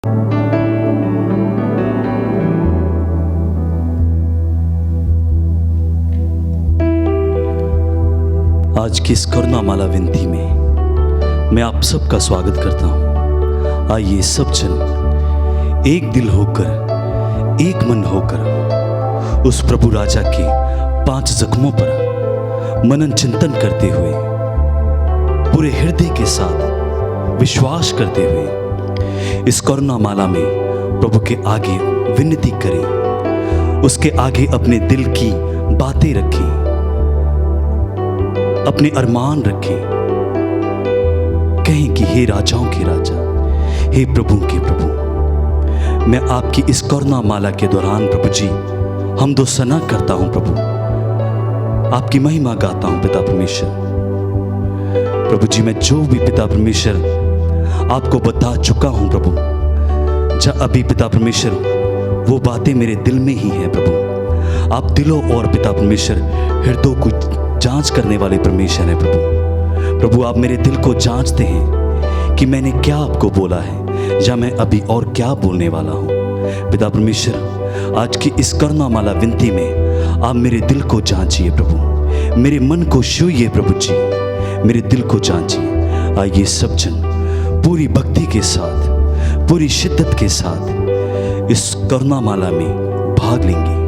आज की इस करुणा माला विनती में मैं आप सबका स्वागत करता हूँ। आइए सब जन एक दिल होकर, एक मन होकर उस प्रभु राजा के 5 जख्मों पर मनन चिंतन करते हुए, पूरे हृदय के साथ विश्वास करते हुए इस करुणा माला में प्रभु के आगे विनती करें। उसके आगे अपने दिल की बातें रखें, अपने अरमान रखें। कहें कि हे राजाओं के राजा, हे प्रभु के प्रभु, मैं आपकी इस करुणा माला के दौरान प्रभु जी हमदो सना करता हूं। प्रभु आपकी महिमा गाता हूं पिता परमेश्वर। प्रभु जी मैं जो भी पिता परमेश्वर आपको बता चुका हूं प्रभु, जब अभी पिता परमेश्वर वो बातें मेरे दिल में ही है प्रभु। आप दिलों और पिता परमेश्वर हृदयों को जांच करने वाले परमेश्वर हैं प्रभु। प्रभु आप मेरे दिल को जांचते हैं कि मैंने क्या आपको बोला है या मैं अभी और क्या बोलने वाला हूँ। पिता परमेश्वर आज की इस करुणा माला विनती में आप मेरे दिल को जांचिए प्रभु, मेरे मन को छूइए प्रभु जी, मेरे दिल को जांचिए। आइए सब जन पूरी भक्ति के साथ, पूरी शिद्दत के साथ इस करुणा माला में भाग लेंगे।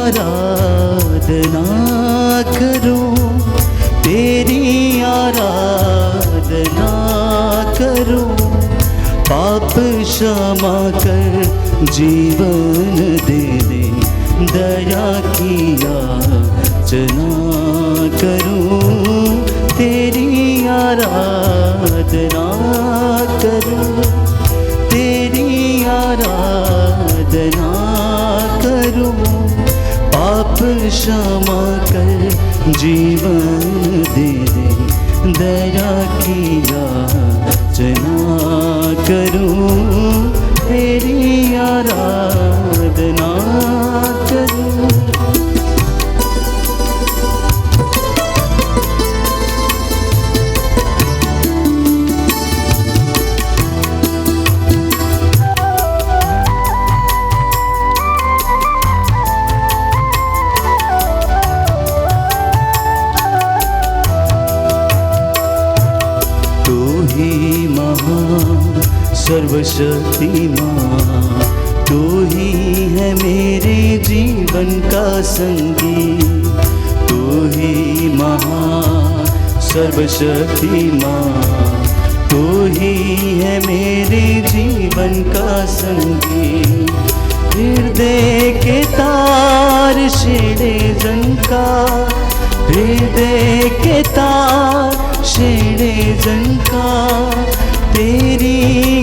आराधना करूं, तेरी आराधना करूं, पाप क्षमा कर जीवन दे दे, दया की याचना करूं, तेरी आराधना करूं, तेरी आराधना करूं, पाप क्षमा कर जीवन दे दे, दया की याचना करूं, तेरी आराधना करूं। सर्वशक्तिमान तू ही है मेरे जीवन का संगी, तू ही महान सर्वशक्तिमान, तू ही है मेरे जीवन का संगी। हृदय के तार छेड़े जनका, हृदय के तार छेड़े जनका, तेरी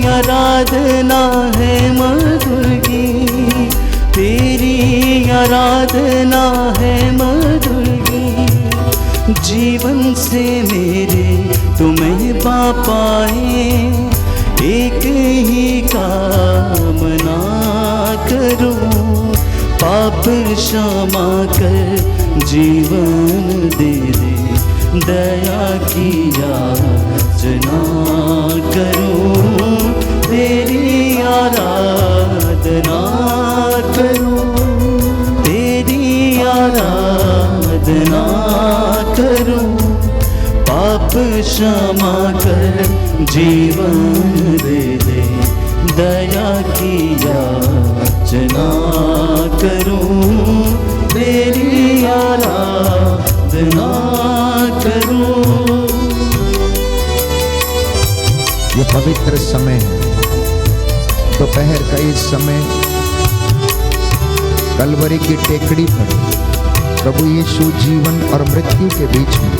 आराधना है मधुर गीत, तेरी आराधना है मधुर गीत। जीवन से मेरे तुम्हें पा पाए, एक ही कामना करूं, पाप क्षमा कर जीवन दे दे, दया की याचना करूं, तेरी आराधना करूं, तेरी आराधना करूं, पाप क्षमा कर जीवन दे दे, दया की याचना करूं, तेरी आराधना करूं। ये पवित्र समय है, दोपहर का इस समय कलवरी की टेकड़ी पर प्रभु यीशु जीवन और मृत्यु के बीच में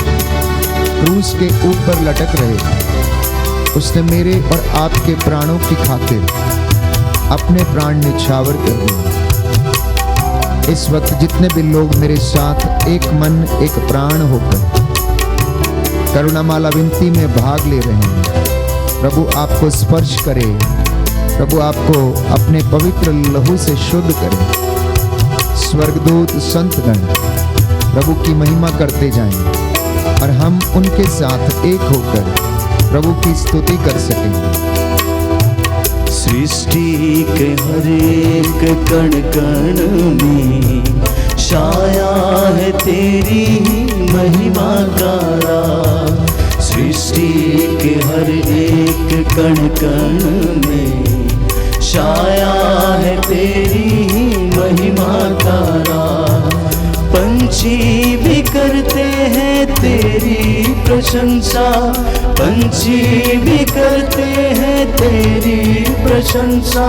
क्रूस के ऊपर लटक रहे थे। उसने मेरे और आपके प्राणों की खातिर अपने प्राण निछावर कर दिए। इस वक्त जितने भी लोग मेरे साथ एक मन एक प्राण होकर करुणामाला विनती में भाग ले रहे हैं, प्रभु आपको स्पर्श करे, प्रभु आपको अपने पवित्र लहू से शुद्ध करे। स्वर्गदूत संतगण प्रभु की महिमा करते जाएं और हम उनके साथ एक होकर प्रभु की स्तुति कर सकेंगे। सृष्टि के हर एक कण कण में छाया है तेरी महिमा का राज। सृष्टि के हर एक कण कण में छाया है तेरी महिमा का राज। पंछी भी करते हैं तेरी प्रशंसा, पंछी भी करते हैं तेरी प्रशंसा।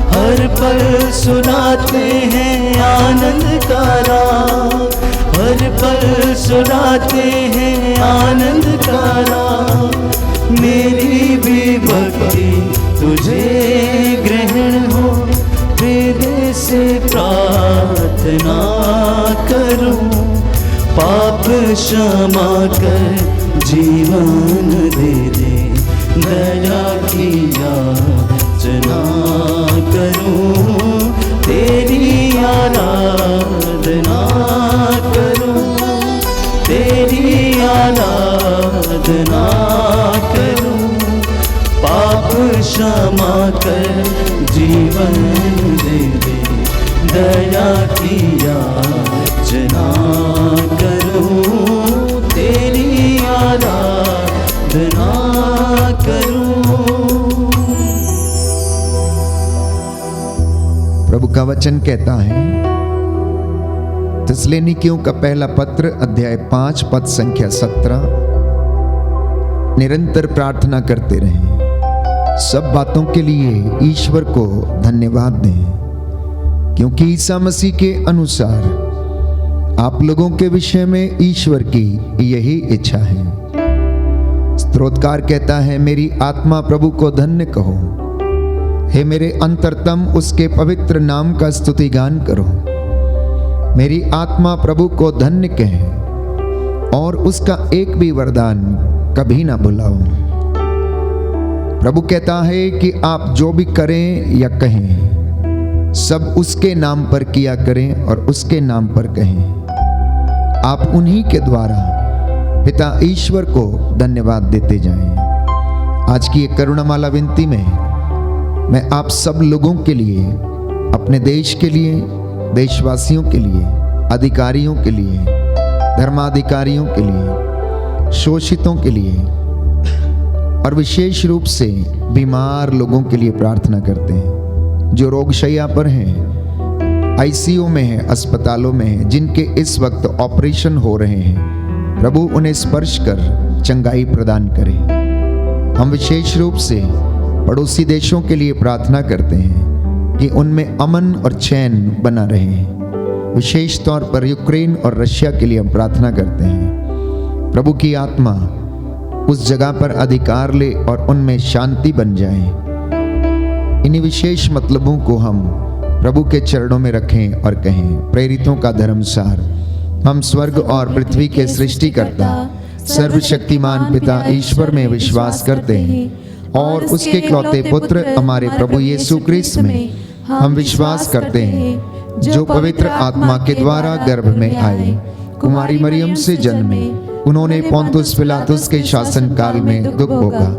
हर पल सुनाते हैं आनंद का राग, हर पल सुनाते हैं आनंद का राग। मेरी भी भक्ति तुझे ग्रहण हो, हृदय से प्रार्थना करूं। पाप क्षमा कर जीवन दे दे, दया की याचना करूं। तेरी आराधना करूं, तेरी आराधना करूं। पाप क्षमा कर जीवन दे दे, दया की याचना करूं। तेरी आराधना करूं। प्रभु का वचन कहता है, थिस्सलुनीकियों का पहला पत्र अध्याय 5 पद संख्या 17, निरंतर प्रार्थना करते रहें, सब बातों के लिए ईश्वर को धन्यवाद दें, क्योंकि ईसा मसीह के अनुसार आप लोगों के विषय में ईश्वर की यही इच्छा है। स्तोत्रकार कहता है, मेरी आत्मा प्रभु को धन्य कहो, हे मेरे अंतरतम उसके पवित्र नाम का स्तुतिगान करो। मेरी आत्मा प्रभु को धन्य कहे और उसका एक भी वरदान कभी ना भुलाओ। प्रभु कहता है कि आप जो भी करें या कहें सब उसके नाम पर किया करें और उसके नाम पर कहें। आप उन्हीं के द्वारा पिता ईश्वर को धन्यवाद देते जाएं। आज की एक करुणामाला विनती में मैं आप सब लोगों के लिए, अपने देश के लिए, देशवासियों के लिए, अधिकारियों के लिए, धर्माधिकारियों के लिए, शोषितों के लिए और विशेष रूप से बीमार लोगों के लिए प्रार्थना करते हैं, जो रोगशैया पर हैं, आईसीयू में हैं, अस्पतालों में हैं, जिनके इस वक्त ऑपरेशन हो रहे हैं। प्रभु उन्हें स्पर्श कर चंगाई प्रदान करें। हम विशेष रूप से पड़ोसी देशों के लिए प्रार्थना करते हैं कि उनमें अमन और चैन बना रहे। विशेष तौर पर यूक्रेन और रशिया के लिए हम प्रार्थना करते हैं। प्रभु की आत्मा उस जगह पर अधिकार ले और उनमें शांति बन जाए। इन्हीं विशेष मतलबों को हम प्रभु के चरणों में रखें और कहें, प्रेरितों का धर्मसार, हम स्वर्ग और पृथ्वी के सृष्टिकर्ता सर्वशक्तिमान पिता ईश्वर में विश्वास करते हैं और उसके इकलौते पुत्र हमारे प्रभु यीशु क्रिस्त में हम विश्वास करते हैं, जो पवित्र आत्मा के द्वारा गर्भ में आए, कुमारी मरियम से जन्मे, उन्होंने पोंतुस पिलातुस के शासन काल में दुख भोगा,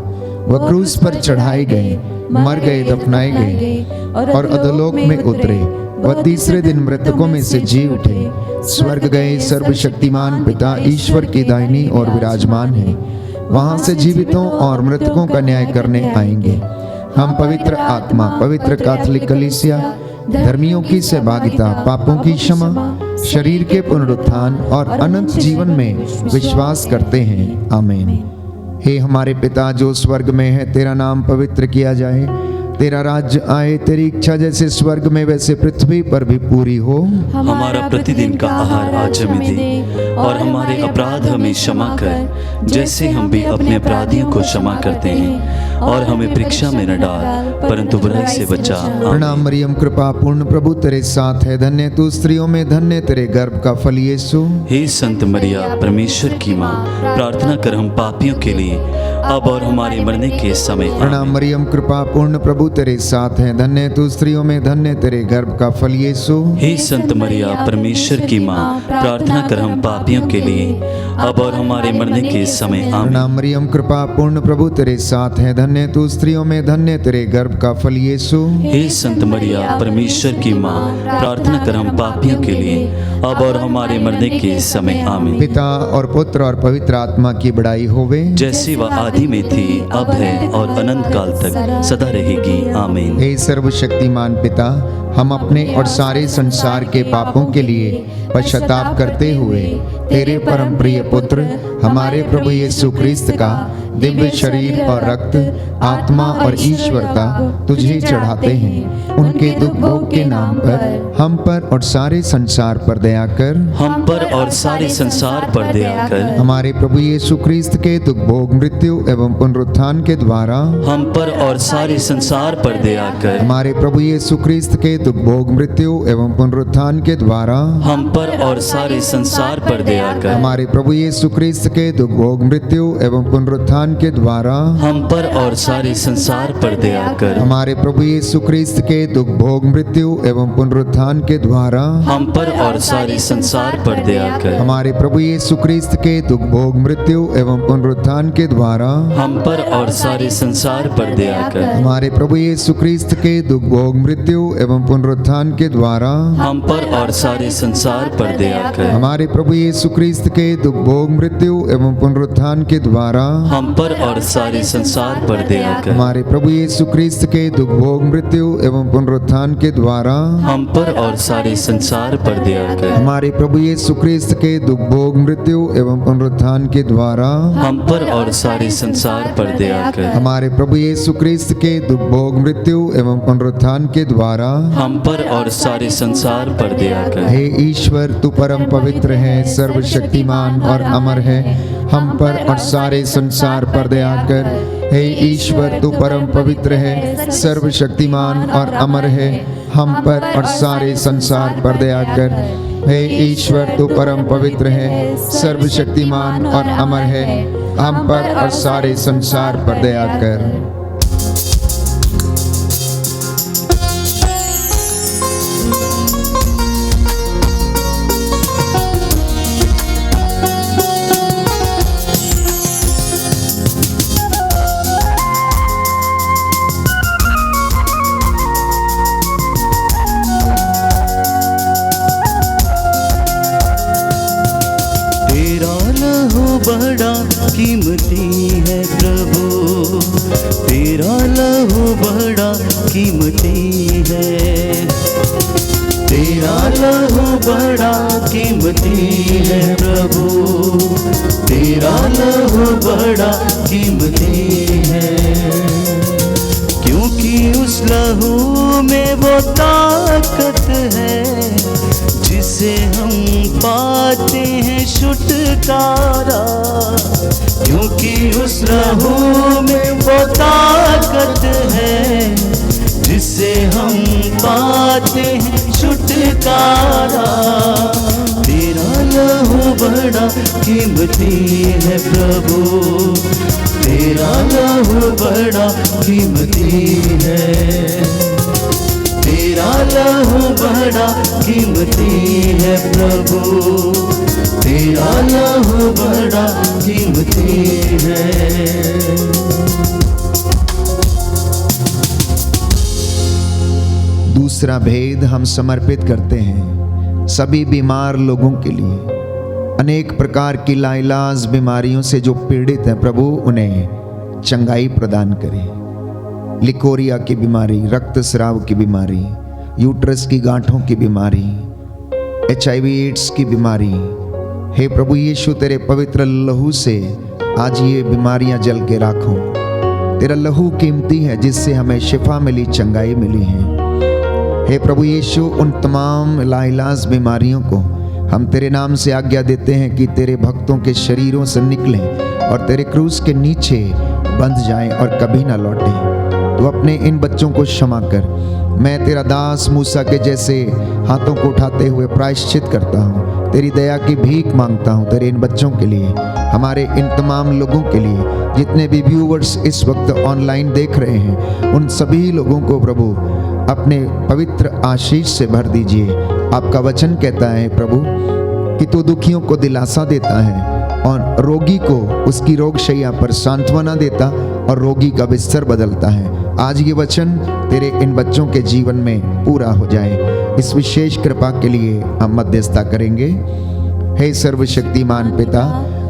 वह क्रूस पर चढ़ाए गए, मर गए, दफनाए गए और अधोलोक में उतरे, वह तीसरे दिन मृतकों में से जी उठे, स्वर्ग गए, सर्वशक्तिमान पिता ईश्वर की दाहिनी ओर विराजमान है, वहां से जीवितों और मृतकों का न्याय करने आएंगे। हम पवित्र आत्मा, पवित्र कैथोलिक कलीसिया, धर्मियों की सहभागिता, पापों की क्षमा, शरीर के पुनरुत्थान और अनंत जीवन में विश्वास करते हैं। आमीन। हे हमारे पिता जो स्वर्ग में है, तेरा नाम पवित्र किया जाए, तेरा राज्य आए, तेरी इच्छा जैसे स्वर्ग में वैसे पृथ्वी पर भी पूरी हो। हमारा प्रतिदिन का आहार आज हमें दे, और हमारे अपराध हमें क्षमा कर, जैसे हम भी अपने अपराधियों को क्षमा करते हैं, और हमें परीक्षा में न डाल, परंतु बुराई से बचा। प्रणाम मरियम, कृपा पूर्ण, प्रभु तेरे साथ है, धन्य तू स्त्रियों में, धन्य तेरे गर्भ का फल यीशु। हे संत मरिया, परमेश्वर की माँ, प्रार्थना कर हम पापियों के लिए, अब और हमारे मरने के समय। प्रणाम मरियम, कृपा पूर्ण, प्रभु तेरे साथ है, धन्य तू स्त्रियों में, धन्य तेरे गर्भ का फल यीशु। हे संत मरिया, परमेश्वर की माँ, प्रार्थना कर हम पापियों के लिए, अब और हमारे मरने के समय। प्रणाम मरियम, कृपा पूर्ण, प्रभु तेरे साथ है, धन्य तू स्त्रियों में, धन्य तेरे गर्भ का फल यीशु। हे संत मरिया, परमेश्वर की माँ, प्रार्थना कर हम पापियों के लिए, अब और हमारे मरने के समय। आमीन। पिता और पुत्र और पवित्र आत्मा की बड़ाई होवे, जैसी वह आदि में थी, अब है और अनंत काल तक सदा रहेगी। आमीन। हे सर्वशक्तिमान पिता, हम अपने और सारे संसार के पापों के लिए पश्चाताप करते हुए तेरे परम प्रिय पुत्र हमारे प्रभु यीशु क्रिस्त का दिव्य शरीर और रक्त, आत्मा और ईश्वरता तुझे चढ़ाते हैं। उनके दुख भोग के नाम पर हम पर और सारे संसार पर दया कर। हम पर और सारे संसार पर दया कर। हमारे प्रभु यीशु क्रिस्त के दुख भोग, मृत्यु एवं पुनरुत्थान के द्वारा हम पर और सारे संसार पर दया कर। हमारे प्रभु यीशु क्रिस्त के दुख भोग, मृत्यु एवं पुनरुत्थान के द्वारा हम पर और सारे संसार पर दया कर। हमारे प्रभु यीशु क्रिस्त के दुख भोग, मृत्यु एवं पुनरुत्थान के द्वारा हम पर और सारे संसार पर दया कर। हमारे प्रभु यीशु क्रिस्त के दुख भोग, मृत्यु एवं पुनरुत्थान के द्वारा हम पर और सारे संसार पर दया कर। हमारे प्रभु यीशु क्रिस्त के दुख भोग, मृत्यु एवं पुनरुत्थान के द्वारा हम पर और सारे संसार पर दया कर। हमारे प्रभु यीशु क्रिस्त के दुख भोग, मृत्यु एवं पुनरुत्थान के द्वारा हम पर और सारे संसार पर दया कर। हमारे प्रभु यीशु क्रिस्त के दुख भोग, मृत्यु एवं पुनरुत्थान के द्वारा हम पर और सारे संसार पर दया कर। हमारे प्रभु यीशु क्रिस्त के दुख भोग, मृत्यु एवं पुनरुत्थान के द्वारा हम पर और सारे संसार पर दया कर। हमारे प्रभु यीशु क्रिस्त के दुख भोग, मृत्यु एवं पुनरुत्थान के द्वारा हम पर और सारे संसार पर दया कर। हमारे प्रभु यीशु क्रिस्त के दुख भोग, मृत्यु एवं पुनरुत्थान के द्वारा हम पर और सारे संसार पर दया कर। हे ईश्वर, तू परम पवित्र है, सर्वशक्तिमान और अमर है, हम पर और सारे संसार पर दया कर। हे ईश्वर, तू परम पवित्र है, सर्वशक्तिमान और अमर है, हम पर और सारे संसार पर दया कर। हे ईश्वर, तू परम पवित्र है, सर्वशक्तिमान और अमर है, हम पर और सारे संसार पर दया कर। बड़ा कीमती है प्रभु, तेरा लहू बड़ा कीमती है। तेरा लहू बड़ा कीमती है प्रभु, तेरा लहू बड़ा कीमती है। क्योंकि उस लहू में वो ताकत है जिसे हम पाते हैं छुटकारा। क्योंकि उस लहू में वो ताकत है जिसे हम पाते हैं छुटकारा। तेरा लहू बड़ा कीमती है प्रभु, तेरा लहू बड़ा कीमती है। तेरा लहू बड़ा कीमती है प्रभु, तेरा लहू बड़ा कीमती है। दूसरा भेद हम समर्पित करते हैं सभी बीमार लोगों के लिए। अनेक प्रकार की लाइलाज बीमारियों से जो पीड़ित हैं, प्रभु उन्हें चंगाई प्रदान करें। लिकोरिया की बीमारी, रक्तस्राव की बीमारी, यूट्रस की गांठों की बीमारी, HIV एड्स की बीमारी, हे प्रभु यीशु तेरे पवित्र लहू से आज ये बीमारियां जल के राखो। तेरा लहू कीमती है जिससे हमें शिफा मिली, चंगाई मिली है। हे प्रभु यीशु, उन तमाम लाइलाज बीमारियों को हम तेरे नाम से आज्ञा देते हैं कि तेरे भक्तों के शरीरों से निकलें और तेरे क्रूस के नीचे बंध जाएं और कभी ना लौटें। तो अपने इन बच्चों को क्षमा कर। मैं तेरा दास मूसा के जैसे हाथों को उठाते हुए प्रायश्चित करता हूँ, तेरी दया की भीख मांगता हूँ तेरे इन बच्चों के लिए, हमारे इन तमाम लोगों के लिए, जितने भी व्यूवर्स इस वक्त ऑनलाइन देख रहे हैं, उन सभी लोगों को प्रभु अपने पवित्र आशीष से भर दीजिए। आपका वचन कहता है प्रभु कि तू दुखियों को दिलासा देता है और रोगी को उसकी रोग शैया पर सांत्वना देता और रोगी का बिस्तर बदलता है। आज ये वचन तेरे इन बच्चों के जीवन में पूरा हो जाए। इस विशेष कृपा के लिए हम मध्यस्थता करेंगे। हे सर्वशक्तिमान पिता,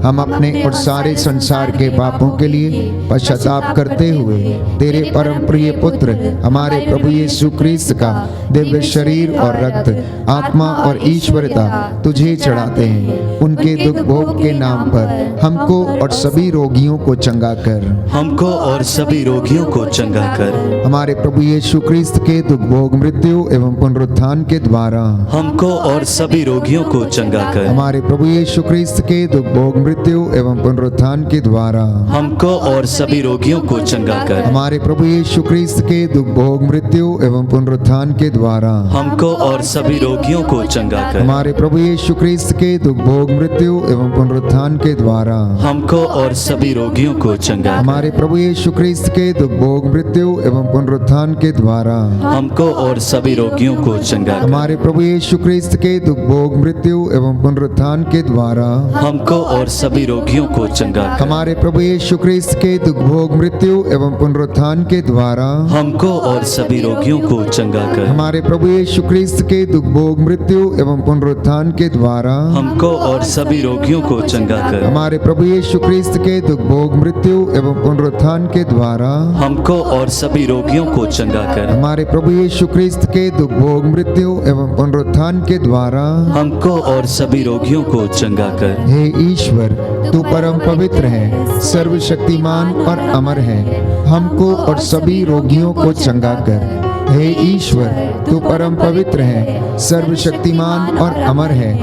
हम अपने और सारे संसार के पापों के लिए पश्चाताप करते हुए तेरे परम प्रिय पुत्र हमारे प्रभु यीशु क्रिस्त का दिव्य शरीर और रक्त, आत्मा और ईश्वरता तुझे चढ़ाते हैं। उनके दुख भोग के नाम पर हमको और सभी रोगियों को चंगा कर, हमको और सभी रोगियों को चंगा कर। हमारे प्रभु यीशु क्रिस्त के दुख भोग, मृत्यु एवं पुनरुत्थान के द्वारा हमको और सभी रोगियों को चंगा कर। हमारे प्रभु यीशु क्रिस्त के दुख भोग, मृत्यु एवं पुनरुत्थान के द्वारा हमको और सभी रोगियों को चंगा कर। हमारे प्रभु यीशु क्रिस्त के दुख भोग, मृत्यु एवं पुनरुत्थान के द्वारा हमको और सभी रोगियों को चंगा कर। हमारे प्रभु यीशु क्रिस्त के दुख भोग, मृत्यु एवं पुनरुत्थान के द्वारा हमको और सभी रोगियों को चंगा कर। हमारे प्रभु यीशु क्रिस्त के दुख भोग, मृत्यु एवं पुनरुत्थान के द्वारा हमको और सभी रोगियों को चंगा कर। हमारे प्रभु यीशु क्रिस्त के दुख भोग, मृत्यु एवं पुनरुत्थान के द्वारा हमको और सभी रोगियों को चंगा कर। हमारे प्रभु यीशु क्रिस्त के दुख भोग, मृत्यु एवं पुनरुत्थान के द्वारा हमको और सभी रोगियों को चंगा कर। हमारे प्रभु यीशु क्रिस्त के दुख भोग, मृत्यु एवं पुनरुत्थान के द्वारा हमको और सभी रोगियों को चंगा कर। हमारे प्रभु यीशु क्रिस्त के दुख भोग, मृत्यु एवं पुनरुत्थान के द्वारा हमको और सभी रोगियों को चंगा कर। हमारे प्रभु यीशु क्रिस्त के दुख भोग, मृत्यु एवं पुनरुत्थान के द्वारा हमको और सभी रोगियों को चंगा कर। हे ईश्वर, तू परम पवित्र है, सर्वशक्तिमान और अमर है, हमको और सभी रोगियों को चंगा कर। हे ईश्वर, तू परम पवित्र है, सर्वशक्तिमान और अमर है,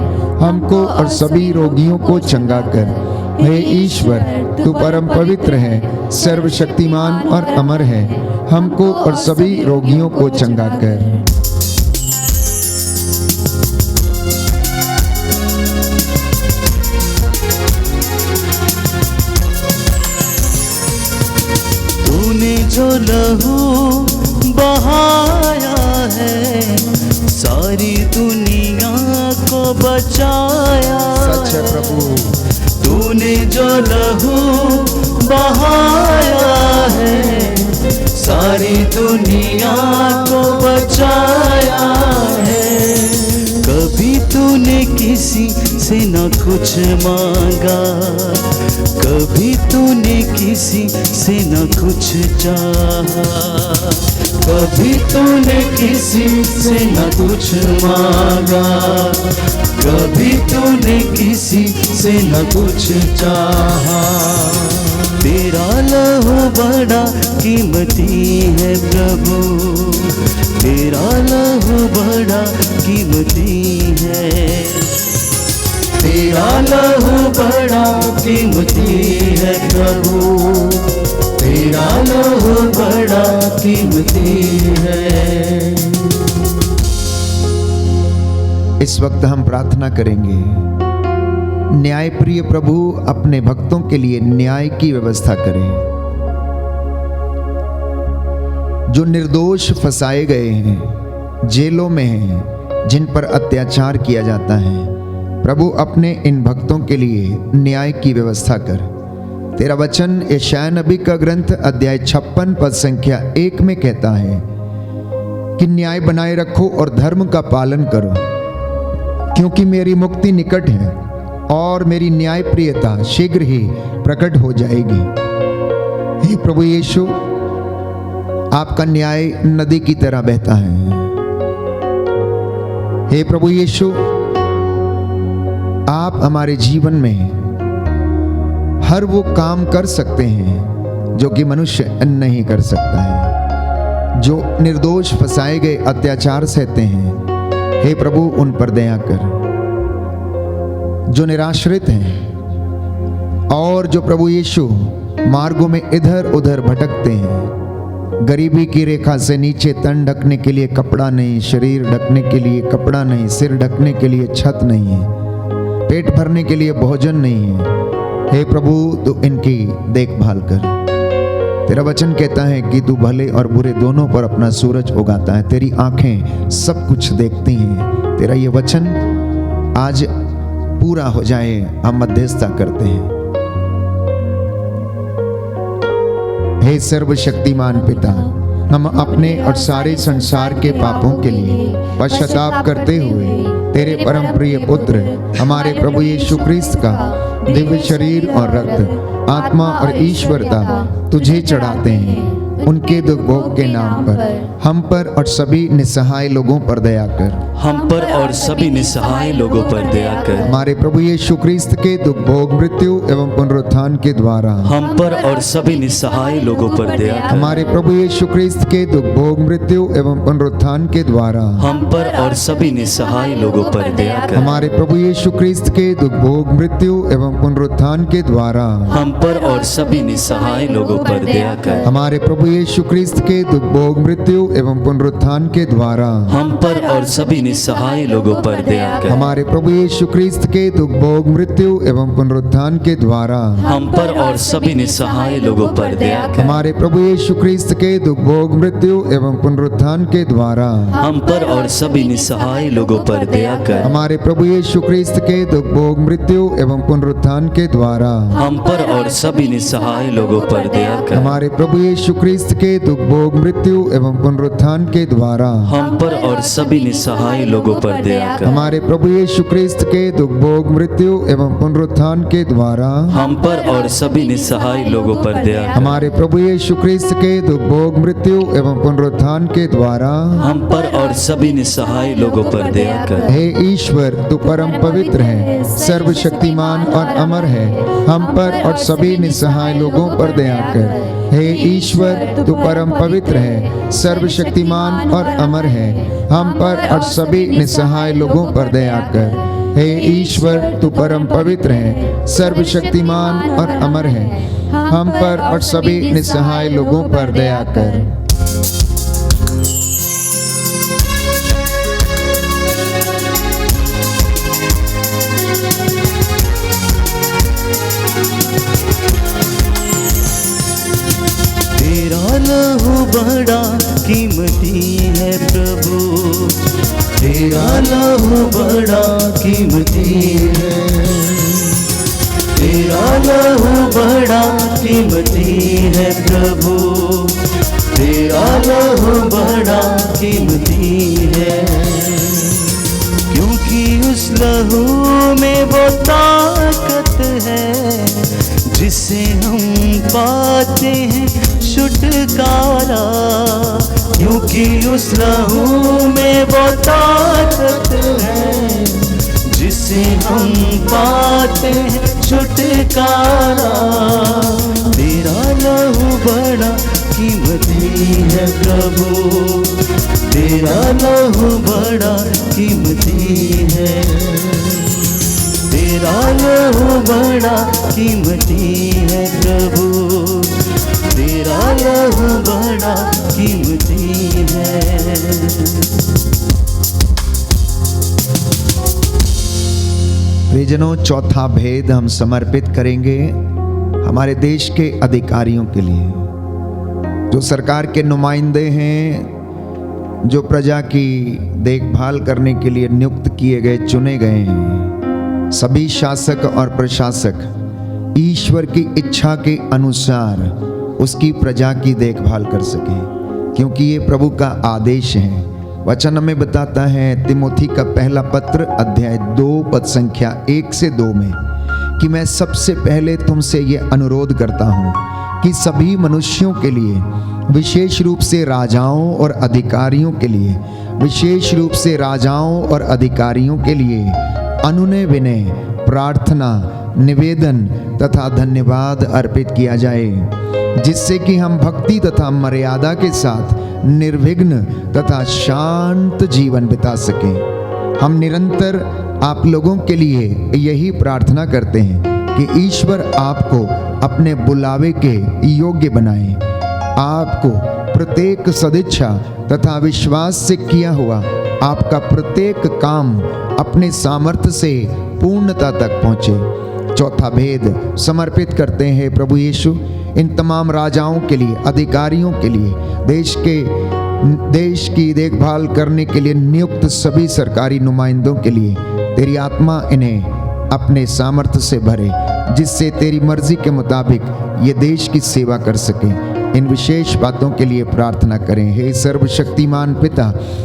हमको और सभी रोगियों को चंगा कर। हे ईश्वर, तू परम पवित्र है, सर्वशक्तिमान और अमर है, हमको और सभी रोगियों को चंगा कर। तूने जो लहू बहाया है, सारी दुनिया को बचाया। सच है प्रभु। तूने जो लहू बहाया है, सारी दुनिया को बचाया है। कभी तूने किसी से न कुछ मांगा, कभी तूने किसी से न कुछ चाहा, कभी तूने किसी से न कुछ मांगा, कभी तूने किसी से न कुछ चाहा। तेरा लहू बड़ा कीमती है प्रभु, तेरा लहू बड़ा कीमती है, तेरा लहू बड़ा कीमती है प्रभु, तेरा लहू बड़ा कीमती है। इस वक्त हम प्रार्थना करेंगे। न्यायप्रिय प्रभु अपने भक्तों के लिए न्याय की व्यवस्था करें। जो निर्दोष फंसाए गए हैं, जेलों में हैं, जिन पर अत्याचार किया जाता है, प्रभु अपने इन भक्तों के लिए न्याय की व्यवस्था कर। तेरा वचन यशायाह नबी का ग्रंथ अध्याय 56 पद संख्या 1 में कहता है कि न्याय बनाए रखो और धर्म का पालन करो, क्योंकि मेरी मुक्ति निकट है और मेरी न्याय प्रियता शीघ्र ही प्रकट हो जाएगी। हे प्रभु यीशु, आपका न्याय नदी की तरह बहता है। हे प्रभु यीशु, आप हमारे जीवन में हर वो काम कर सकते हैं जो कि मनुष्य नहीं कर सकता है। जो निर्दोष फंसाए गए अत्याचार सहते हैं, हे प्रभु उन पर दया कर। जो निराश्रित हैं और जो प्रभु यीशु मार्गों में इधर उधर भटकते हैं, गरीबी की रेखा से नीचे, तन ढकने के लिए कपड़ा नहीं, शरीर ढकने के लिए कपड़ा नहीं, सिर ढकने के लिए छत नहीं है, पेट भरने के लिए भोजन नहीं है, हे प्रभु तू इनकी देखभाल कर। तेरा वचन कहता है कि तू भले और बुरे दोनों पर अपना सूरज उगाता है, तेरी आंखें सब कुछ देखती हैं। तेरा ये वचन आज पूरा हो जाए, हम मध्यस्थता करते हैं। हे सर्वशक्तिमान पिता, हम अपने और सारे संसार के पापों के लिए पश्चाताप करते हुए तेरे परम प्रिय पुत्र हमारे प्रभु यीशु क्रिस्त का दिव्य शरीर और रक्त, आत्मा और ईश्वरता तुझे चढ़ाते हैं। उनके दुख भोग के नाम पर हम पर और सभी निस्सहाय लोगों पर दया कर। हम पर और सभी निस्सहाय लोगों पर दया कर। हमारे प्रभु यीशु क्रिस्त के दुख भोग, मृत्यु एवं पुनरुत्थान के द्वारा हम पर और सभी निस्सहाय लोगों पर दया कर। हमारे प्रभु यीशु क्रिस्त के दुख भोग, मृत्यु एवं पुनरुत्थान के द्वारा हम पर और सभी निस्सहाय लोगों पर दया कर। हमारे प्रभु यीशु क्रिस्त के दुख भोग, मृत्यु एवं पुनरुत्थान के द्वारा हम पर और सभी निस्सहाय लोगों पर दया कर। हमारे प्रभु यीशु क्रिस्त के दुख भोग, मृत्यु एवं पुनरुत्थान के द्वारा हम पर और सभी निस्सहाय लोगों पर दया कर। हमारे प्रभु यीशु क्रिस्त के दुख भोग, मृत्यु एवं पुनरुत्थान के द्वारा हम पर और सभी निस्सहाय लोगों पर दया कर। हमारे प्रभु यीशु क्रिस्त के दुख भोग, मृत्यु एवं पुनरुत्थान के द्वारा हम पर और सभी निस्सहाय लोगों पर दया कर। हमारे प्रभु यीशु क्रिस्त के दुख भोग, मृत्यु एवं पुनरुत्थान के द्वारा हम पर और सभी निस्सहाय लोगों पर दया कर। हमारे प्रभु यीशु क्रिस्त के दुख भोग, मृत्यु एवं पुनरुत्थान के द्वारा हम पर और सभी निस्सहाय लोगों पर दया कर। हमारे प्रभु यीशु क्रिस्त के दुख भोग, मृत्यु एवं पुनरुत्थान के द्वारा हम पर और सभी निस्सहाय लोगों पर दया कर। हमारे प्रभु यीशु क्रिस्त के दुख भोग, मृत्यु एवं पुनरुत्थान के द्वारा हम पर और सभी निस्सहाय लोगों पर दया कर। हे ईश्वर तू परम पवित्र है, सर्वशक्तिमान और अमर है, हम पर और सभी निस्सहाय लोगों पर दया कर। हे ईश्वर तू परम पवित्र है, सर्वशक्तिमान और अमर है, हम पर और सभी निस्सहाय लोगों पर दया कर। हे ईश्वर तू परम पवित्र है, सर्वशक्तिमान और अमर है, हम पर और सभी निस्सहाय लोगों पर दया कर। तेरा लहू बड़ा कीमती है प्रभु, तेरा लहू बड़ा कीमती है, तेरा लहू बड़ा कीमती है प्रभु, तेरा लहू बड़ा कीमती है। क्योंकि उस लहू में वो ताकत है जिससे हम पाते हैं छुटकारा। क्योंकि उस लहू में वो ताकत है जिससे हम पाते हैं छुटकारा। तेरा लहू बड़ा कीमती है प्रभु, तेरा लहू बड़ा कीमती है, तेरा लहू बड़ा कीमती है प्रभु, तेरा लहू बड़ा कीमती है। प्रियजनों, चौथा भेद हम समर्पित करेंगे हमारे देश के अधिकारियों के लिए, जो सरकार के नुमाइंदे हैं, जो प्रजा की देखभाल करने के लिए नियुक्त किए गए, चुने गए हैं। सभी शासक और प्रशासक ईश्वर की इच्छा के अनुसार उसकी प्रजा की देखभाल कर सके, क्योंकि ये प्रभु का आदेश है। वचन हमें बताता है तिमोथी का पहला पत्र अध्याय 2 पद संख्या 1 से 2 में कि मैं सबसे पहले तुमसे ये अनुरोध करता हूँ कि सभी मनुष्यों के लिए, विशेष रूप से राजाओं और अधिकारियों के लिए, विशेष रूप से राजाओं और अधिकारियों के लिए अनुनय विनय, प्रार्थना, निवेदन तथा धन्यवाद अर्पित किया जाए, जिससे कि हम भक्ति तथा मर्यादा के साथ निर्विघ्न तथा शांत जीवन बिता सकें। हम निरंतर आप लोगों के लिए यही प्रार्थना करते हैं कि ईश्वर आपको अपने बुलावे के योग्य बनाए, आपको प्रत्येक सदिच्छा तथा विश्वास से किया हुआ आपका प्रत्येक काम अपने सामर्थ्य से पूर्णता तक पहुँचे। चौथा भेद समर्पित करते हैं प्रभु यीशु इन तमाम राजाओं के लिए, अधिकारियों के लिए, देश की देखभाल करने के लिए नियुक्त सभी सरकारी नुमाइंदों के लिए तेरी आत्मा इन्हें अपने सामर्थ्य से भरे, जिससे तेरी मर्जी के मुताबिक ये देश की सेवा कर सके। इन विशेष बातों के लिए प्रार्थना करें। हे सर्वशक्तिमान पिता,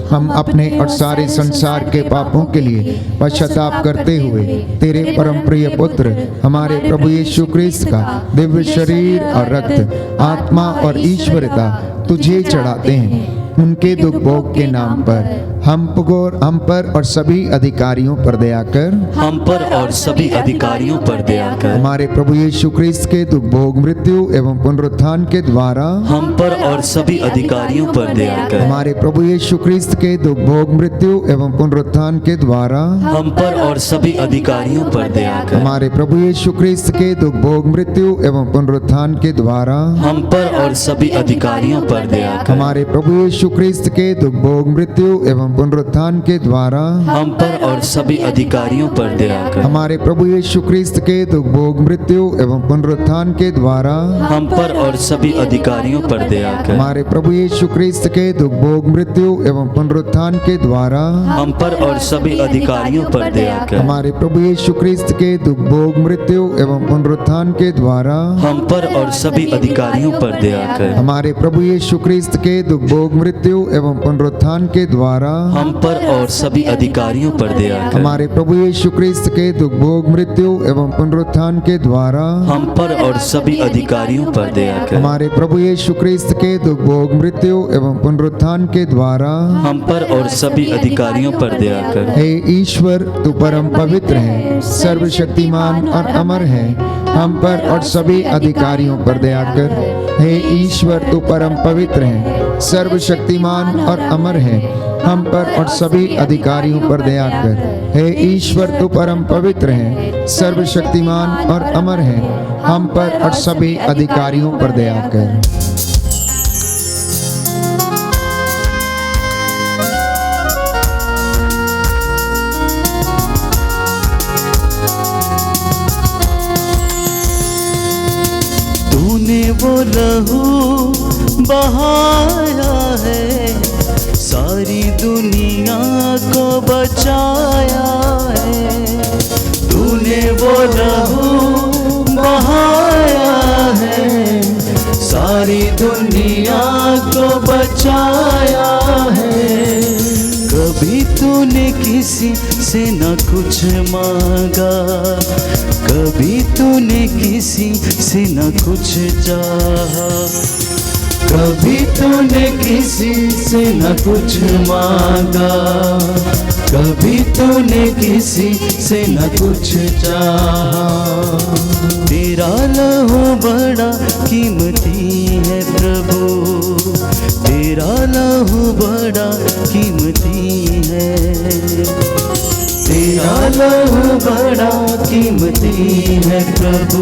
हम अपने और सारे संसार के पापों के लिए पश्चाताप करते हुए तेरे परम प्रिय पुत्र हमारे प्रभु यीशु क्रिस्त का दिव्य शरीर और रक्त, आत्मा और ईश्वरता तुझे चढ़ाते हैं। उनके दुख भोग के नाम पर हम पर और सभी अधिकारियों पर दया कर, हम पर और सभी अधिकारियों पर दया कर। हमारे प्रभु यीशु क्रिस्त के दुख भोग, मृत्यु एवं पुनरुत्थान के द्वारा हम पर और सभी अधिकारियों पर दया कर। हमारे प्रभु यीशु क्रिस्त के दुख भोग, मृत्यु एवं पुनरुत्थान के द्वारा हम पर और सभी अधिकारियों पर दया कर। हमारे प्रभु यीशु क्रिस्त के दुख भोग, मृत्यु एवं पुनरुत्थान के द्वारा हम पर और सभी अधिकारियों पर दया कर। हमारे प्रभु यीशु क्रिस्त के दुख भोग, मृत्यु एवं पुनरुत्थान के द्वारा हम पर और सभी अधिकारियों पर दया कर। हमारे प्रभु यीशु क्रिस्त के दुख भोग, मृत्यु एवं पुनरुत्थान के द्वारा हम पर और सभी अधिकारियों पर दया कर। हमारे प्रभु यीशु क्रिस्त के दुख भोग, मृत्यु एवं पुनरुत्थान के द्वारा हम पर और सभी अधिकारियों पर दया कर। हमारे प्रभु यीशु क्रिस्त के दुख भोग, मृत्यु एवं पुनरुत्थान के द्वारा हम पर और सभी अधिकारियों पर दया कर। हमारे प्रभु यीशु क्रिस्त के दुख भोग, मृत्यु एवं पुनरुत्थान के द्वारा हम पर और सभी अधिकारियों पर दया कर। हमारे प्रभु यीशु क्रिस्त के दुख भोग, मृत्यु एवं पुनरुत्थान के द्वारा हम पर और सभी अधिकारियों पर दया कर। हमारे प्रभु यीशु क्रिस्त के दुख भोग, मृत्यु एवं पुनरुत्थान के द्वारा हम पर और सभी अधिकारियों पर दया कर। हे ईश्वर, तू परम पवित्र है, सर्वशक्तिमान और अमर है, हम पर और सभी अधिकारियों पर दया कर। हे ईश्वर, तू परम पवित्र है, सर्वशक्तिमान और अमर है, हम पर और सभी अधिकारियों पर दया कर। हे ईश्वर, तू परम पवित्र है, सर्वशक्तिमान और अमर है, हम पर और सभी अधिकारियों पर दया कर। तूने वो लहू बहाया है, सारी दुनिया को बचाया है। तूने वो लहू बहाया है, सारी दुनिया को बचाया है। कभी तूने किसी से न कुछ मांगा, कभी तूने किसी से न कुछ चाहा, कभी तूने किसी से न कुछ मांगा, कभी तूने किसी से न कुछ चाहा। तेरा लहू बड़ा कीमती है प्रभु, तेरा लहू बड़ा कीमती है, तेरा लहू बड़ा कीमती है प्रभु,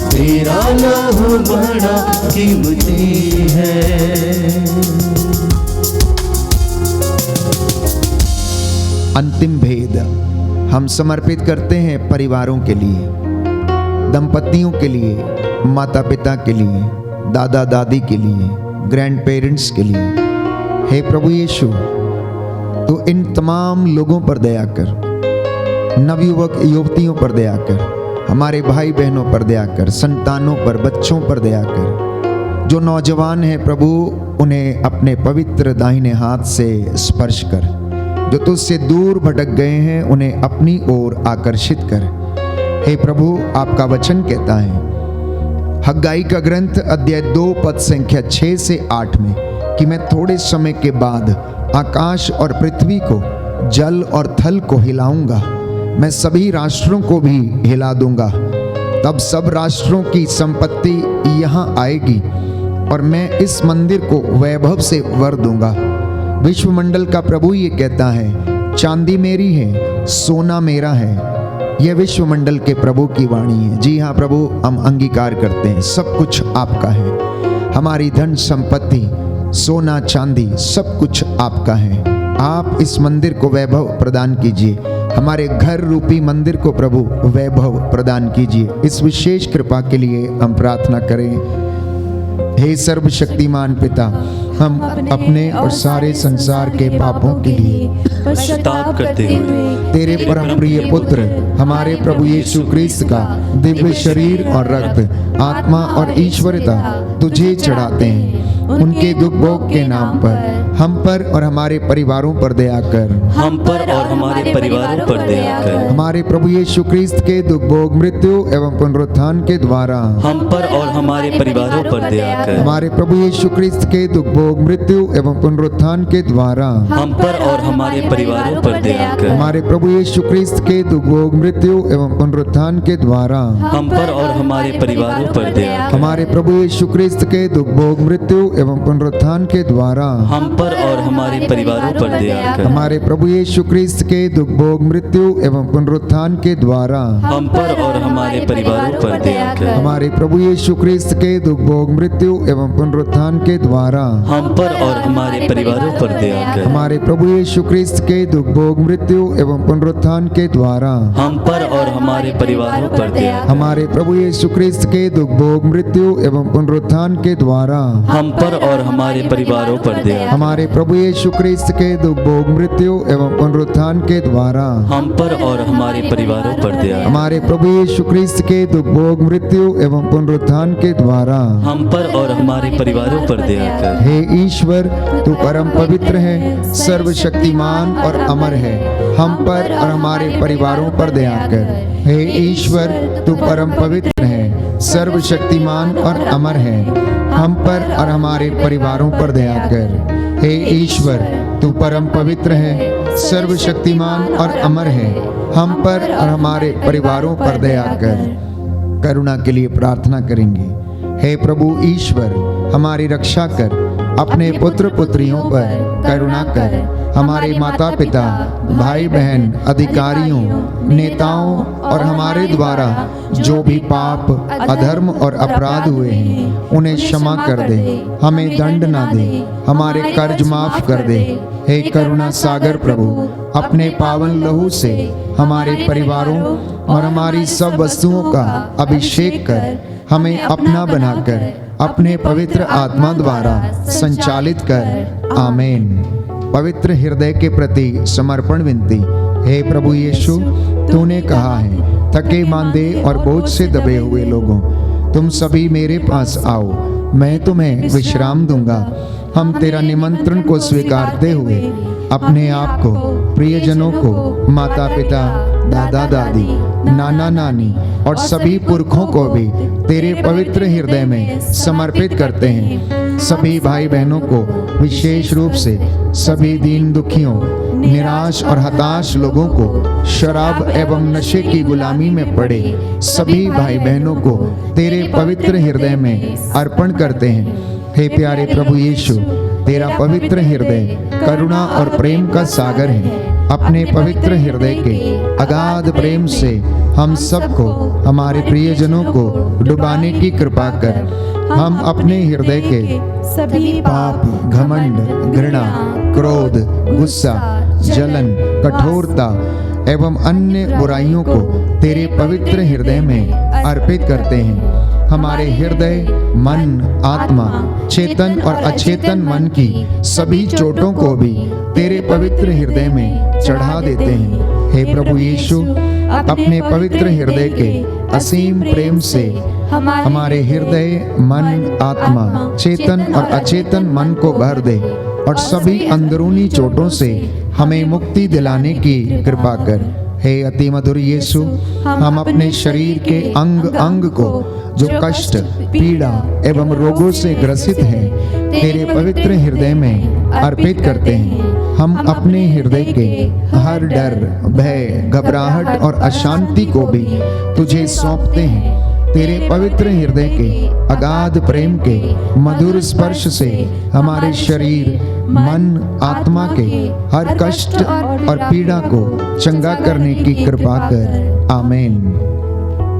तेरा लहू बड़ा कीमती है। अंतिम भेद हम समर्पित करते हैं परिवारों के लिए, दंपतियों के लिए, माता पिता के लिए, दादा दादी के लिए, ग्रैंड पेरेंट्स के लिए। हे प्रभु यीशु, तो इन तमाम लोगों पर दया कर, नवयुवक युवतियों पर दया कर, हमारे भाई बहनों पर दया कर, संतानों पर, बच्चों पर दया कर। जो नौजवान हैं प्रभु, उन्हें अपने पवित्र दाहिने हाथ से स्पर्श कर। जो तुझसे दूर भटक गए हैं, उन्हें अपनी ओर आकर्षित कर। हे प्रभु, आपका वचन कहता है हग्गाई का ग्रंथ अध्याय 2 पद संख्या 6 से 8 में कि मैं थोड़े समय के बाद आकाश और पृथ्वी को, जल और थल को हिलाऊंगा मैं सभी राष्ट्रों को भी हिला दूंगा। तब सब राष्ट्रों की संपत्ति यहाँ आएगी और मैं इस मंदिर को वैभव से भर दूंगा। विश्वमंडल का प्रभु ये कहता है, चांदी मेरी है, सोना मेरा है। यह विश्वमंडल के प्रभु की वाणी है। जी हाँ प्रभु, हम अंगीकार करते हैं, सब कुछ आपका है। हमारी धन संपत्ति, सोना चांदी, सब कुछ आपका है। आप इस मंदिर को वैभव प्रदान कीजिए। हमारे घर रूपी मंदिर को प्रभु वैभव प्रदान कीजिए। इस विशेष कृपा के लिए हम प्रार्थना करें। हे सर्वशक्तिमान पिता, हम अपने और सारे संसार के पापों के लिए पश्चाताप करते हुए तेरे परम प्रिय पुत्र हमारे प्रभु यीशु क्रिस्त का दिव्य शरीर और रक्त, आत्मा और ईश्वरता तुझे चढ़ाते हैं। उनके दुख भोग के नाम पर हम पर और हमारे परिवारों पर दया कर। हम पर और हमारे परिवारों पर दया कर। हमारे प्रभु यीशु क्रिस्त के दुख भोग, मृत्यु एवं पुनरुत्थान के द्वारा हम पर और हमारे परिवारों पर दया कर। हमारे प्रभु यीशु क्रिस्त के दुख भोग, मृत्यु एवं पुनरुत्थान के द्वारा हम पर और हमारे परिवारों पर दया कर। हमारे प्रभु यीशु क्रिस्त के दुख भोग, मृत्यु एवं पुनरुत्थान के द्वारा हम पर और हमारे परिवारों पर दया कर। हमारे प्रभु यीशु क्रिस्त के दुख भोग, मृत्यु एवं पुनरुत्थान के द्वारा हम पर और हमारे परिवारों पर दया कर। हमारे प्रभु यीशु क्रिस्त के दुख भोग, मृत्यु एवं पुनरुत्थान के द्वारा हम पर और हमारे परिवारों पर दया कर। हमारे प्रभु यीशु क्रिस्त के दुख भोग, मृत्यु एवं पुनरुत्थान के द्वारा हम पर और हमारे परिवारों पर दया कर। हमारे प्रभु यीशु क्रिस्त के दुख भोग, मृत्यु एवं पुनरुत्थान के द्वारा हम पर और हमारे परिवारों पर दया कर। हमारे प्रभु यीशु क्रिस्त के दुख भोग, मृत्यु एवं पुनरुत्थान के द्वारा हम पर और हमारे परिवारों पर दया कर। हमारे प्रभु यीशु क्रिस्त के दुख भोग, मृत्यु एवं पुनरुत्थान के द्वारा हम पर और हमारे परिवारों पर दया कर। हमारे प्रभु यीशु क्रिस्त के दुख भोग, मृत्यु एवं पुनरुत्थान के द्वारा हम पर और हमारे परिवारों पर दया कर। हे ईश्वर, तू परम पवित्र है, सर्वशक्तिमान और अमर है। हम पर और हमारे परिवारों पर दया कर। हे ईश्वर, तू परम पवित्र है, सर्वशक्तिमान और अमर है। हम पर और हमारे परिवारों पर दया कर। हे ईश्वर, तू परम पवित्र है, सर्वशक्तिमान और अमर है। हम पर और हमारे परिवारों पर दया कर। करुणा के लिए प्रार्थना करेंगे। हे प्रभु ईश्वर, हमारी रक्षा कर। अपने पुत्र पुत्रियों पर करुणा कर। हमारे माता पिता, भाई बहन, अधिकारियों, नेताओं और हमारे द्वारा जो भी पाप, अधर्म और अपराध हुए हैं उन्हें क्षमा कर दे। हमें दंड ना दे, हमारे कर्ज माफ कर दे। हे करुणा सागर प्रभु, अपने पावन लहू से हमारे परिवारों और हमारी सब वस्तुओं का अभिषेक कर। हमें अपना बनाकर अपने पवित्र आत्मा द्वारा संचालित कर। आमीन। पवित्र हृदय के प्रति समर्पण विनती। हे प्रभु यीशु, तूने कहा है, थके मांदे और बोझ से दबे हुए लोगों, तुम सभी मेरे पास आओ, मैं तुम्हें विश्राम दूंगा। हम तेरा निमंत्रण को स्वीकारते हुए अपने आप को, प्रियजनों को, माता पिता, दादा दादी, नाना नानी और सभी पुरखों को भी तेरे पवित्र हृदय में समर्पित करते हैं। सभी भाई बहनों को, विशेष रूप से सभी दीन दुखियों, निराश और हताश लोगों को, शराब एवं नशे की गुलामी में पड़े सभी भाई बहनों को तेरे पवित्र हृदय में अर्पण करते हैं। हे प्यारे प्रभु यीशु, तेरा पवित्र हृदय करुणा और प्रेम का सागर है। अपने पवित्र हृदय के अगाध प्रेम से हम सबको, हमारे प्रियजनों को डुबाने की कृपा कर। हम अपने हृदय के सभी पाप, घमंड, घृणा, क्रोध, गुस्सा, जलन, कठोरता एवं अन्य बुराइयों को तेरे पवित्र हृदय में अर्पित करते हैं। हमारे हृदय, मन, आत्मा, चेतन और अचेतन मन की सभी चोटों को भी तेरे पवित्र हृदय में चढ़ा देते हैं। हे प्रभु यीशु, अपने पवित्र हृदय के असीम प्रेम से हमारे हृदय, मन, आत्मा, चेतन और अचेतन मन को भर दे और सभी अंदरूनी चोटों से हमें मुक्ति दिलाने की कृपा कर। हे अति मधुर यीशु, हम अपने शरीर के अंग अंग को जो कष्ट, पीड़ा एवं रोगों से ग्रसित हैं, तेरे पवित्र हृदय में अर्पित करते हैं। हम अपने हृदय के हर डर, भय, घबराहट और अशांति को भी तुझे सौंपते हैं। तेरे पवित्र हृदय के अगाध प्रेम के मधुर स्पर्श से हमारे शरीर, मन, आत्मा के हर कष्ट और पीड़ा को चंगा करने की कृपा कर। आमीन।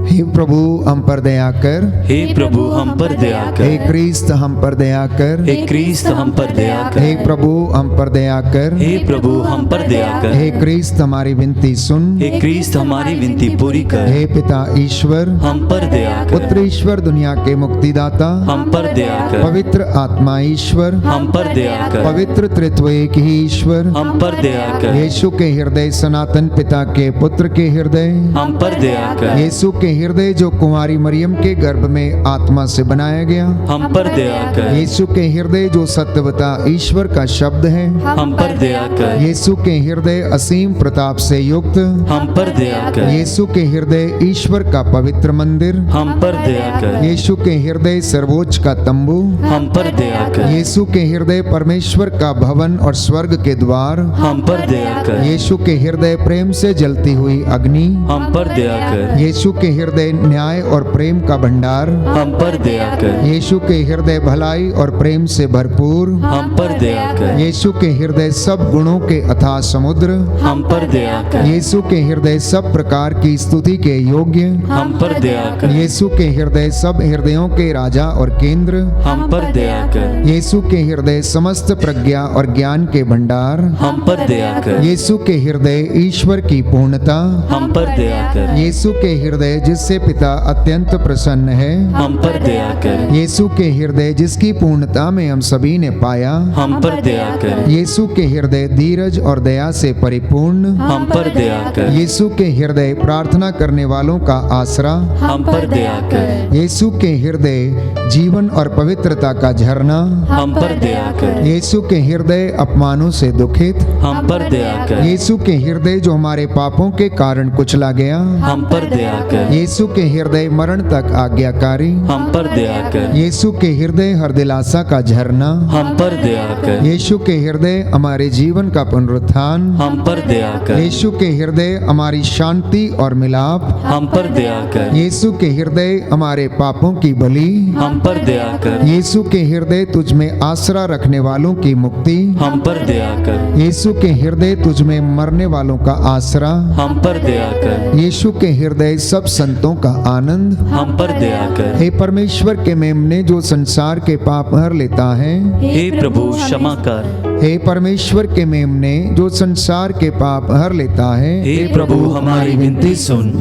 हे प्रभु हम पर दया कर, हे प्रभु हम पर दया कर, हे क्रिस्त हम पर दया कर, हे क्रिस्त हम पर दया कर, हे प्रभु हम पर दया कर, हे प्रभु हम पर दया कर, हे क्रिस्त हमारी विनती सुन, हे क्रिस्त हमारी विनती पूरी कर, हे पिता ईश्वर हम पर दया कर, पुत्र ईश्वर दुनिया के मुक्तिदाता हम पर दया कर, पवित्र आत्मा ईश्वर हम पर दया कर, पवित्र त्रित्व एक ही ईश्वर हम पर दया कर, यीशु के हृदय सनातन पिता के पुत्र के हृदय, हम पर दया कर, यीशु के हृदय जो कुंवारी मरियम के गर्भ में आत्मा से बनाया गया, हम पर दया कर, यीशु के हृदय जो सत्यवता ईश्वर का शब्द है, हम पर दया कर, यीशु के हृदय असीम प्रताप से युक्त, हम पर दया कर, यीशु के हृदय ईश्वर का पवित्र मंदिर, हम पर दया कर, यीशु के हृदय सर्वोच्च का तंबू, हम पर दया कर, यीशु के हृदय परमेश्वर का भवन और स्वर्ग के द्वार, हम पर दया कर, यीशु के हृदय प्रेम से जलती हुई अग्नि, हम पर दया कर, यीशु के हृदय न्याय और प्रेम का भंडार, हम पर दया कर, यीशु के हृदय भलाई और प्रेम से भरपूर, हम पर दया कर, यीशु के हृदय सब गुणों के अथाह समुद्र, हम पर दया कर, यीशु के हृदय सब प्रकार की स्तुति के योग्य, हम पर दया कर, यीशु के हृदय सब हृदयों के राजा और केंद्र, हम पर दया कर, यीशु के हृदय समस्त प्रज्ञा और ज्ञान के भंडार, हम पर दया कर, यीशु के हृदय ईश्वर की पूर्णता, हम पर दया कर, यीशु के हृदय जिससे पिता अत्यंत प्रसन्न है, हम पर दया कर, यीशु के हृदय जिसकी पूर्णता में हम सभी ने पाया, हम पर दया कर, यीशु के हृदय धीरज और दया से परिपूर्ण, हम पर दया कर, यीशु के हृदय प्रार्थना करने वालों का आसरा, हम पर दया कर, यीशु के हृदय जीवन और पवित्रता का झरना, हम पर दया कर, यीशु के हृदय अपमानों से दुखित, हम पर दया कर, यीशु के हृदय जो हमारे पापों के कारण कुचला गया, हम पर दया कर, यीशु के हृदय मरण तक आज्ञाकारी, हम पर दया कर, यीशु के हृदय हर दिलासा का झरना, हम पर दया कर, यीशु के हृदय हमारे जीवन का पुनरुत्थान, हम पर दया कर, यीशु के हृदय हमारी शांति और मिलाप, हम पर दया कर, यीशु के हृदय हमारे पापों की बलि, हम पर दया कर, यीशु के हृदय तुझ में आसरा रखने वालों की मुक्ति, हम पर दया कर, यीशु के हृदय तुझ में मरने वालों का आसरा, हम पर दया कर, यीशु के हृदय सब संतों का आनंद, हम पर दया कर, हे परमेश्वर के मेमने जो संसार के पाप हर लेता है, हे प्रभु क्षमा कर, हे परमेश्वर के मेमने जो संसार के पाप हर लेता है, हे प्रभु हमारी विनती सुन,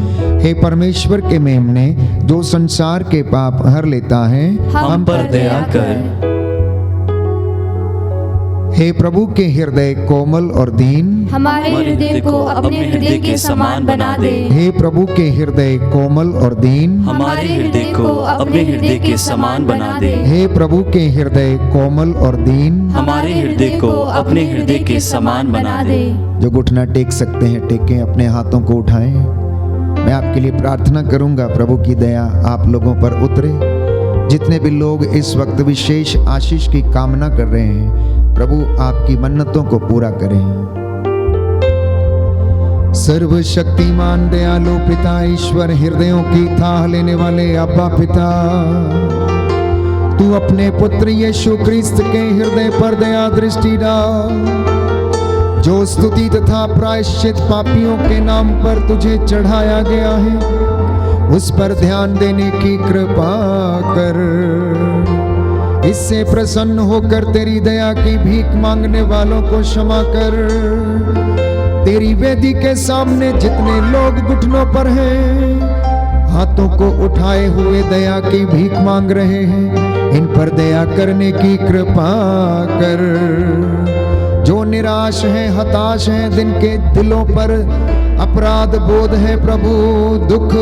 हे परमेश्वर के मेमने जो संसार के पाप हर लेता है, हम पर दया कर, हे प्रभु के हृदय कोमल और दीन, हमारे हृदय को अपने हृदय के समान बना दे। हे प्रभु के हृदय कोमल और दीन, हमारे हृदय को अपने हृदय के समान बना दे। हे प्रभु के हृदय कोमल और दीन, हमारे हृदय को अपने हृदय के समान बना दे। जो घुटना टेक सकते हैं टेकें, अपने हाथों को उठाएं। मैं आपके लिए प्रार्थना करूंगा, प्रभु की दया आप लोगों पर उतरे। जितने भी लोग इस वक्त विशेष आशीष की कामना कर रहे हैं, प्रभु आपकी मन्नतों को पूरा करें। सर्वशक्तिमान दयालु पिता ईश्वर, हृदयों की थाह लेने वाले अब्बा पिता, तू अपने पुत्र यीशु क्रिस्त के हृदय पर दया दृष्टि डाल, जो स्तुति तथा प्रायश्चित पापियों के नाम पर तुझे चढ़ाया गया है, उस पर ध्यान देने की कृपा कर। इससे प्रसन्न होकर तेरी दया की भीख मांगने वालों को क्षमा कर। तेरी वेदी के सामने जितने लोग घुटनों पर हैं, हाथों को उठाए हुए दया की भीख मांग रहे हैं, इन पर दया करने की कृपा कर। जो निराश हैं, हताश हैं, जिनके दिलों पर अपराध बोध है प्रभु, दुख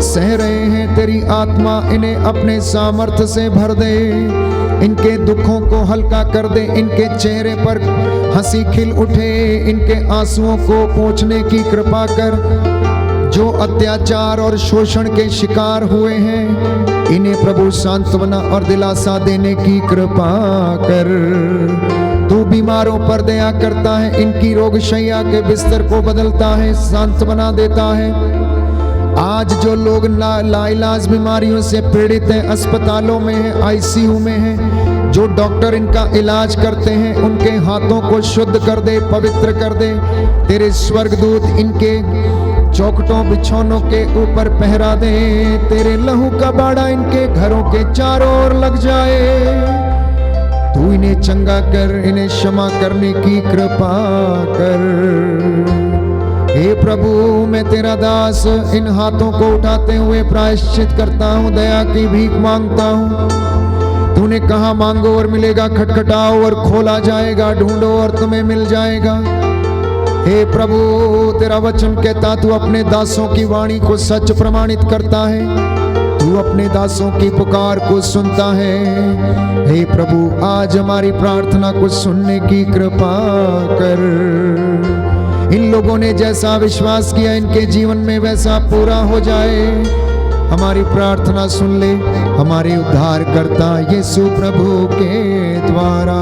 सह रहे हैं, तेरी आत्मा इन्हें अपने सामर्थ्य से भर दे, इनके दुखों को हल्का कर दे, इनके चेहरे पर हंसी खिल उठे, इनके आंसुओं को पोंछने की कृपा कर। जो अत्याचार और शोषण के शिकार हुए हैं, इन्हें प्रभु सांत्वना और दिलासा देने की कृपा कर। तू बीमारों पर दया करता है, इनकी रोगशैया के बिस्तर को बदलता है, सांत्वना देता है। आज जो लोग लाइलाज बीमारियों से पीड़ित हैं, अस्पतालों में हैं, आईसीयू में हैं, जो डॉक्टर इनका इलाज करते हैं, उनके हाथों को शुद्ध कर दे, पवित्र कर दे। तेरे स्वर्गदूत इनके चौखटों बिछौनों के ऊपर पहरा दे, तेरे लहू का बाड़ा इनके घरों के चारों ओर लग जाए। तू इन्हें चंगा कर, इन्हें क्षमा करने की कृपा कर। हे प्रभु, मैं तेरा दास इन हाथों को उठाते हुए प्रायश्चित करता हूँ, दया की भीख मांगता हूँ। तूने कहा मांगो और मिलेगा, खटखटाओ और खोला जाएगा, ढूंढो और तुम्हें मिल जाएगा। हे प्रभु, तेरा वचन कहता तू अपने दासों की वाणी को सच प्रमाणित करता है, तू अपने दासों की पुकार को सुनता है। हे प्रभु, आज हमारी प्रार्थना को सुनने की कृपा कर। इन लोगों ने जैसा विश्वास किया, इनके जीवन में वैसा पूरा हो जाए। हमारी प्रार्थना सुन ले, हमारे उद्धारकर्ता यीशु प्रभु के द्वारा।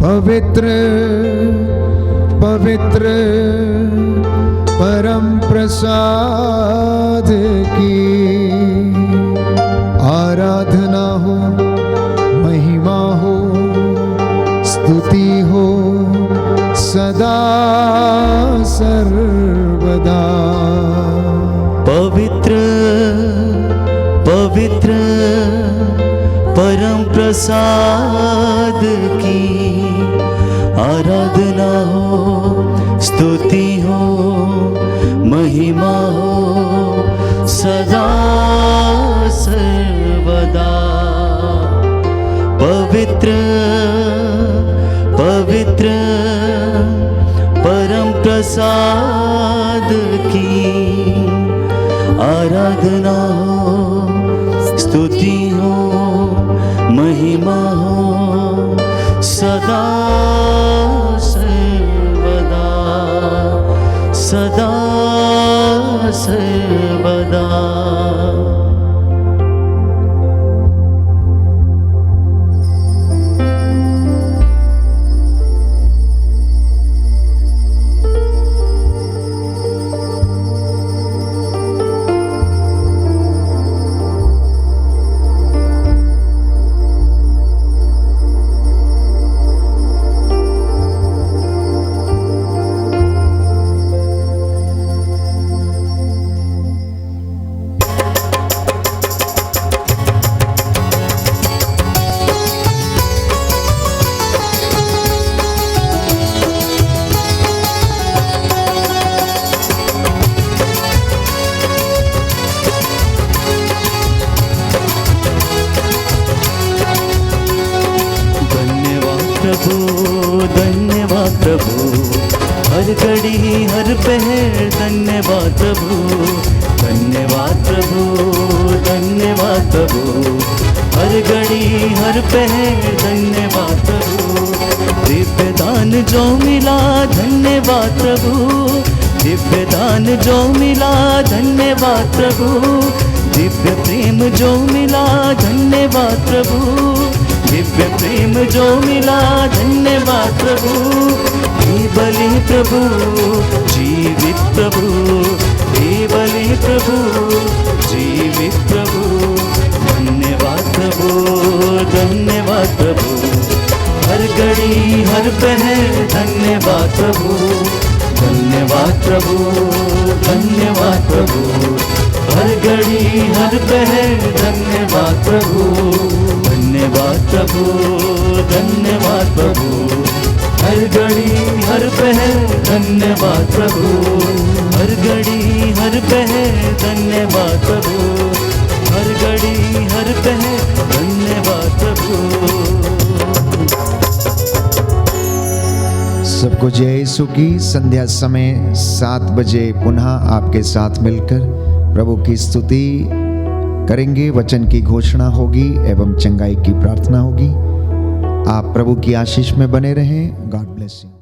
पवित्र पवित्र परम प्रसाद की आराधना हो, महिमा हो, स्तुति हो सदा सर्वदा। पवित्र पवित्र परम प्रसाद की आराधना हो, स्तुति हो, महिमा हो सदा सर्वदा। पवित्र पवित्र परम प्रसाद की आराधना हो, स्तुति हो, महिमा हो सदा सर्वदा, सदा सर्वदा। धन्यवाद प्रभु, हर घड़ी हर पहर धन्यवाद प्रभु, धन्यवाद प्रभु, धन्यवाद प्रभु, हर घड़ी हर पहर धन्यवाद प्रभु। दिव्य दान जो मिला धन्यवाद प्रभु, दिव्य दान जो मिला धन्यवाद प्रभु, दिव्य प्रेम जो मिला धन्यवाद प्रभु, दिव्य प्रेम जो मिला धन्यवाद प्रभु। हे बलि प्रभु, जीवित प्रभु, हे बलि प्रभु, जीवित प्रभु, धन्यवाद प्रभु, धन्यवाद प्रभु, हर घड़ी हर पहर धन्यवाद प्रभु, धन्यवाद प्रभु, धन्यवाद प्रभु, हर घड़ी हर पहर धन्यवाद प्रभु, धन्यवाद प्रभु, धन्यवाद प्रभु, हर घड़ी हर पहर धन्यवाद प्रभु, हर घड़ी हर पहर धन्यवाद प्रभु, हर घड़ी करते हैं धन्यवाद प्रभु। सबको जय यीशु की। संध्या समय 7 बजे पुनः आपके साथ मिलकर प्रभु की स्तुति करेंगे, वचन की घोषणा होगी एवं चंगाई की प्रार्थना होगी। आप प्रभु की आशीष में बने रहें। God bless you.